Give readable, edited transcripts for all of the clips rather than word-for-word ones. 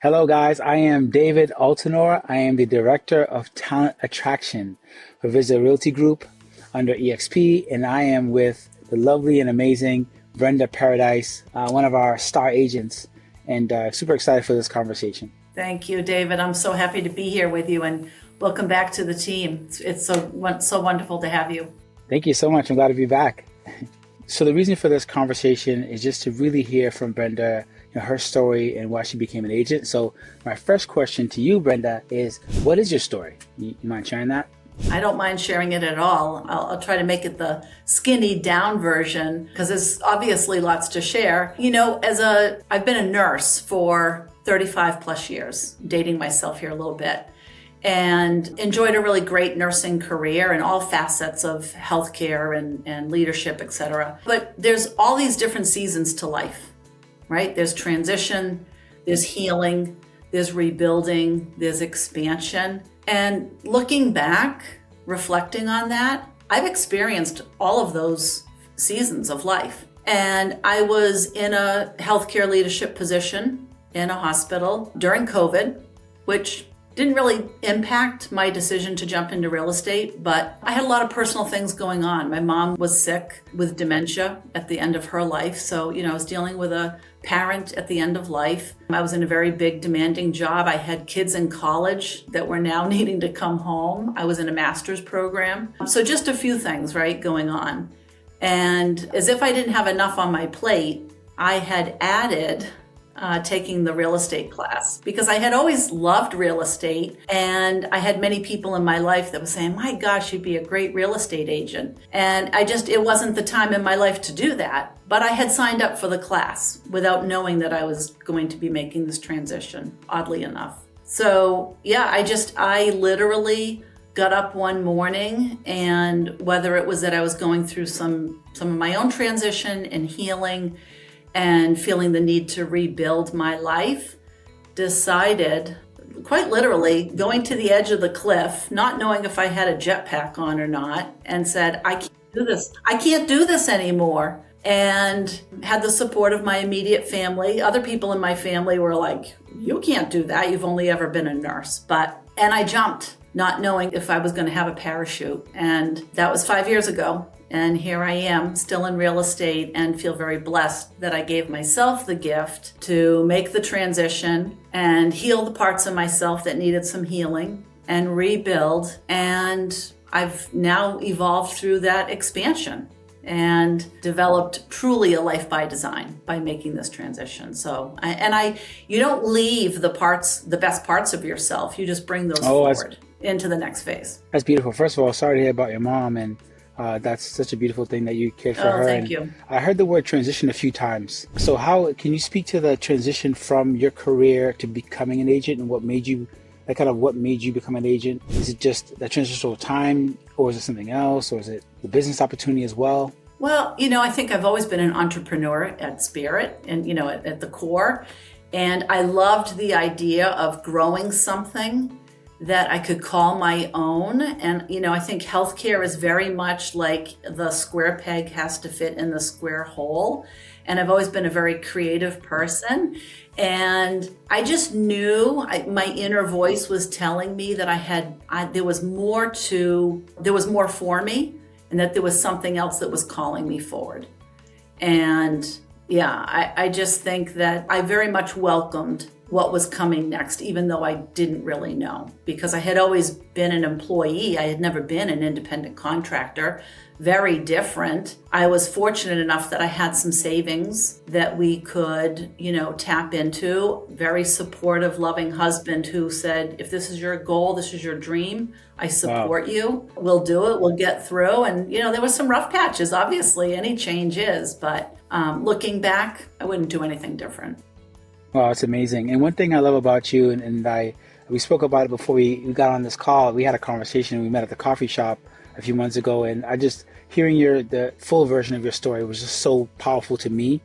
Hello, guys. I am David Altenor. I am the Director of Talent Attraction for Hvizda Realty Group under EXP, and I am with the lovely and amazing Brenda Paradis, one of our star agents, and super excited for this conversation. Thank you, David. I'm so happy to be here with you, and welcome back to the team. It's so wonderful to have you. Thank you so much. I'm glad to be back. So the reason for this conversation is just to really hear from Brenda, her story and why she became an agent. So my first question to you, Brenda, is what is your story? You mind sharing that? I don't mind sharing it at all. I'll try to make it the skinny down version because there's obviously lots to share. I've been a nurse for 35 plus years, dating myself here a little bit, and enjoyed a really great nursing career in all facets of healthcare and leadership, etc. But there's all these different seasons to life, right? There's transition, there's healing, there's rebuilding, there's expansion. And looking back, reflecting on that, I've experienced all of those seasons of life. And I was in a healthcare leadership position in a hospital during COVID, which didn't really impact my decision to jump into real estate, but I had a lot of personal things going on. My mom was sick with dementia at the end of her life. So, I was dealing with a parent at the end of life. I was in a very big, demanding job. I had kids in college that were now needing to come home. I was in a master's program. So just a few things, right, going on. And as if I didn't have enough on my plate, I had added taking the real estate class because I had always loved real estate, and I had many people in my life that were saying, my gosh, you'd be a great real estate agent. And it wasn't the time in my life to do that, but I had signed up for the class without knowing that I was going to be making this transition, oddly enough. So yeah, I literally got up one morning, and whether it was that I was going through some of my own transition and healing and feeling the need to rebuild my life, decided, quite literally, going to the edge of the cliff, not knowing if I had a jetpack on or not, and said, I can't do this. I can't do this anymore. And had the support of my immediate family. Other people in my family were like, you can't do that. You've only ever been a nurse. And I jumped, not knowing if I was going to have a parachute. And that was 5 years ago. And here I am, still in real estate, and feel very blessed that I gave myself the gift to make the transition and heal the parts of myself that needed some healing and rebuild. And I've now evolved through that expansion and developed truly a life by design by making this transition. So, you don't leave the best parts of yourself. You just bring those forward into the next phase. That's beautiful. First of all, sorry to hear about your mom, and that's such a beautiful thing that you cared for her. Thank you. I heard the word transition a few times. So how can you speak to the transition from your career to becoming an agent, and what made you become an agent? Is it just the transitional time, or is it something else, or is it the business opportunity as well? Well, I think I've always been an entrepreneur at spirit and, at the core. And I loved the idea of growing something that I could call my own. And, I think healthcare is very much like the square peg has to fit in the square hole. And I've always been a very creative person. And I just knew my inner voice was telling me that there was more for me, and that there was something else that was calling me forward. And yeah, I just think that I very much welcomed what was coming next, even though I didn't really know, because I had always been an employee. I had never been an independent contractor. Very different. I was fortunate enough that I had some savings that we could, tap into. Very supportive, loving husband who said, if this is your goal, this is your dream, I support you. We'll do it. We'll get through. And, there was some rough patches, obviously. Any change is. But looking back, I wouldn't do anything different. Wow, it's amazing. And one thing I love about you, and we spoke about it before we got on this call. We had a conversation. We met at the coffee shop a few months ago, and I just hearing the full version of your story was just so powerful to me,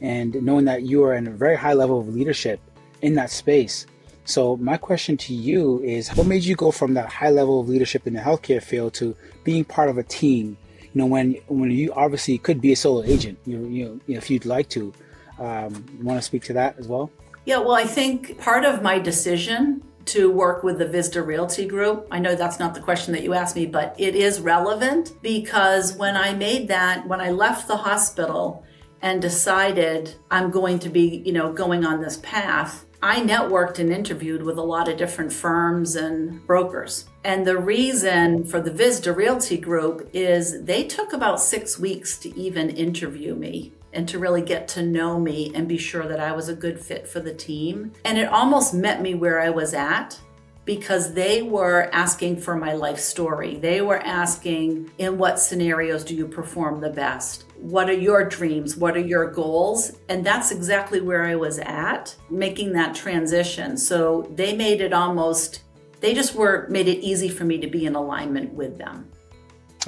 and knowing that you are in a very high level of leadership in that space. So my question to you is, what made you go from that high level of leadership in the healthcare field to being part of a team? When you obviously could be a solo agent, if you'd like to. You want to speak to that as well? Yeah, well, I think part of my decision to work with the Hvizda Realty Group, I know that's not the question that you asked me, but it is relevant because when I left the hospital and decided I'm going to be, going on this path, I networked and interviewed with a lot of different firms and brokers. And the reason for the Hvizda Realty Group is they took about 6 weeks to even interview me and to really get to know me and be sure that I was a good fit for the team. And it almost met me where I was at because they were asking for my life story. They were asking, in what scenarios do you perform the best? What are your dreams? What are your goals? And that's exactly where I was at, making that transition. So they made it made it easy for me to be in alignment with them.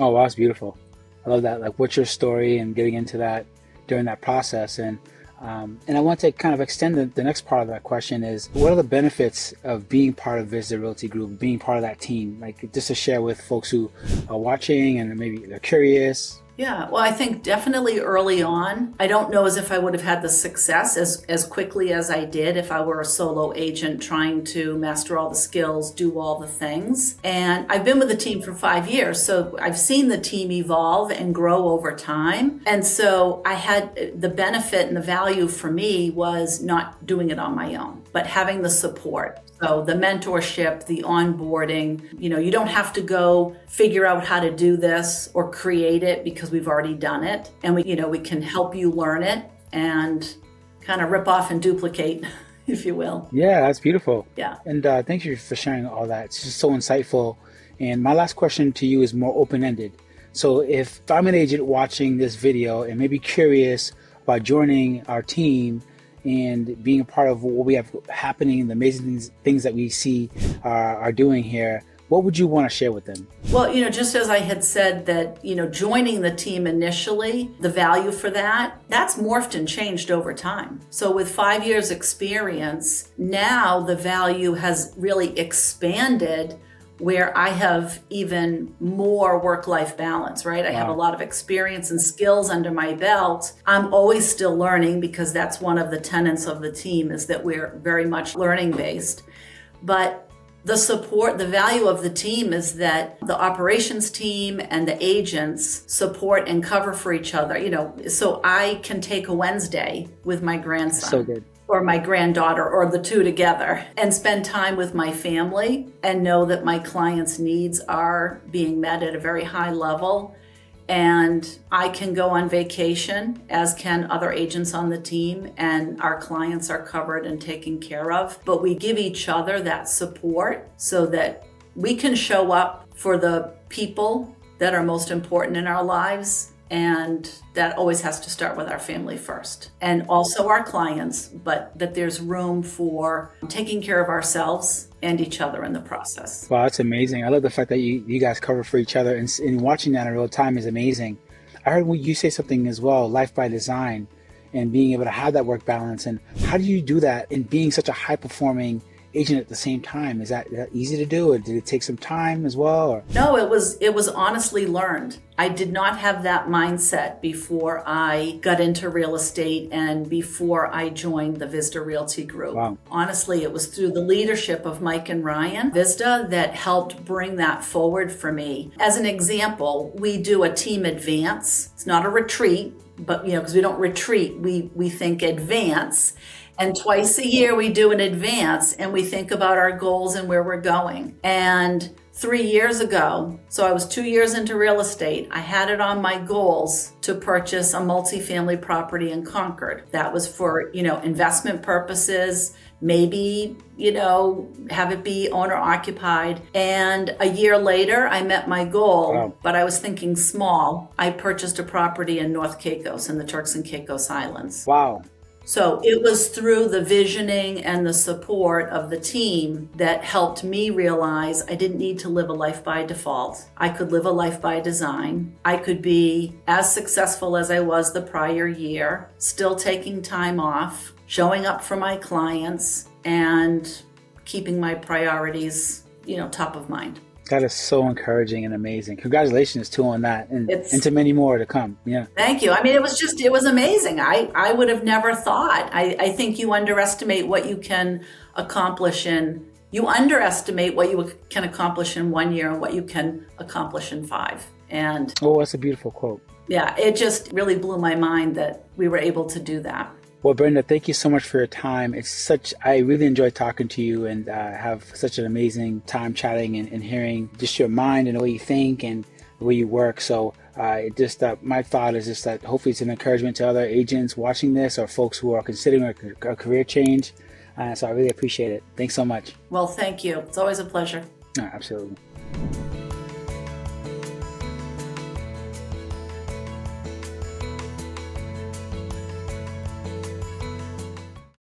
Oh, wow, that's beautiful. I love that. Like, what's your story and getting into that during that process. And I want to kind of extend the next part of that question is, what are the benefits of being part of Hvizda Realty Group, being part of that team? Like, just to share with folks who are watching and maybe they're curious. Yeah, well, I think definitely early on, I don't know as if I would have had the success as quickly as I did if I were a solo agent trying to master all the skills, do all the things. And I've been with the team for 5 years, so I've seen the team evolve and grow over time. And so I had the benefit and the value for me was not doing it on my own, but having the support. So the mentorship, the onboarding, you don't have to go figure out how to do this or create it because we've already done it. And we can help you learn it and kind of rip off and duplicate, if you will. Yeah, that's beautiful. Yeah. And thank you for sharing all that. It's just so insightful. And my last question to you is more open-ended. So if I'm an agent watching this video and maybe curious about joining our team and being a part of what we have happening, the amazing things that we see are doing here, what would you want to share with them? Well, just as I had said that, joining the team initially, the value for that's morphed and changed over time. So with 5 years experience, now the value has really expanded where I have even more work-life balance, right? I have a lot of experience and skills under my belt. I'm always still learning because that's one of the tenets of the team is that we're very much learning-based. But the support, the value of the team is that the operations team and the agents support and cover for each other, so I can take a Wednesday with my grandson. So good. Or my granddaughter, or the two together, and spend time with my family and know that my clients' needs are being met at a very high level. And I can go on vacation, as can other agents on the team, and our clients are covered and taken care of. But we give each other that support so that we can show up for the people that are most important in our lives. And that always has to start with our family first, and also our clients, but that there's room for taking care of ourselves and each other in the process. Wow, that's amazing. I love the fact that you guys cover for each other, and watching that in real time is amazing. I heard you say something as well, life by design, and being able to have that work balance. And how do you do that in being such a high-performing agent at the same time? Is that easy to do, or did it take some time as well? Or? No, it was honestly learned. I did not have that mindset before I got into real estate and before I joined the Hvizda Realty Group. Wow. Honestly, it was through the leadership of Mike and Ryan Hvizda that helped bring that forward for me. As an example, we do a team advance. It's not a retreat, but because we don't retreat, we think advance. And twice a year we do an advance and we think about our goals and where we're going. And 3 years ago, so I was 2 years into real estate, I had it on my goals to purchase a multifamily property in Concord. That was for, investment purposes, maybe, have it be owner occupied. And a year later, I met my goal, Wow. But I was thinking small. I purchased a property in North Caicos in the Turks and Caicos Islands. Wow. So it was through the visioning and the support of the team that helped me realize I didn't need to live a life by default. I could live a life by design. I could be as successful as I was the prior year, still taking time off, showing up for my clients, and keeping my priorities, top of mind. That is so encouraging and amazing. Congratulations too on that, and It's to many more to come. Yeah. Thank you. I mean, it was amazing. I would have never thought. I think you underestimate what you can accomplish you underestimate what you can accomplish in 1 year and what you can accomplish in 5. And Oh, that's a beautiful quote. yeah, it just really blew my mind that we were able to do that. Well, Brenda, thank you so much for your time. I really enjoyed talking to you and have such an amazing time chatting and hearing just your mind and the way you think and the way you work. So my thought is just that hopefully it's an encouragement to other agents watching this or folks who are considering a career change. So I really appreciate it. Thanks so much. Well, thank you. It's always a pleasure. Absolutely.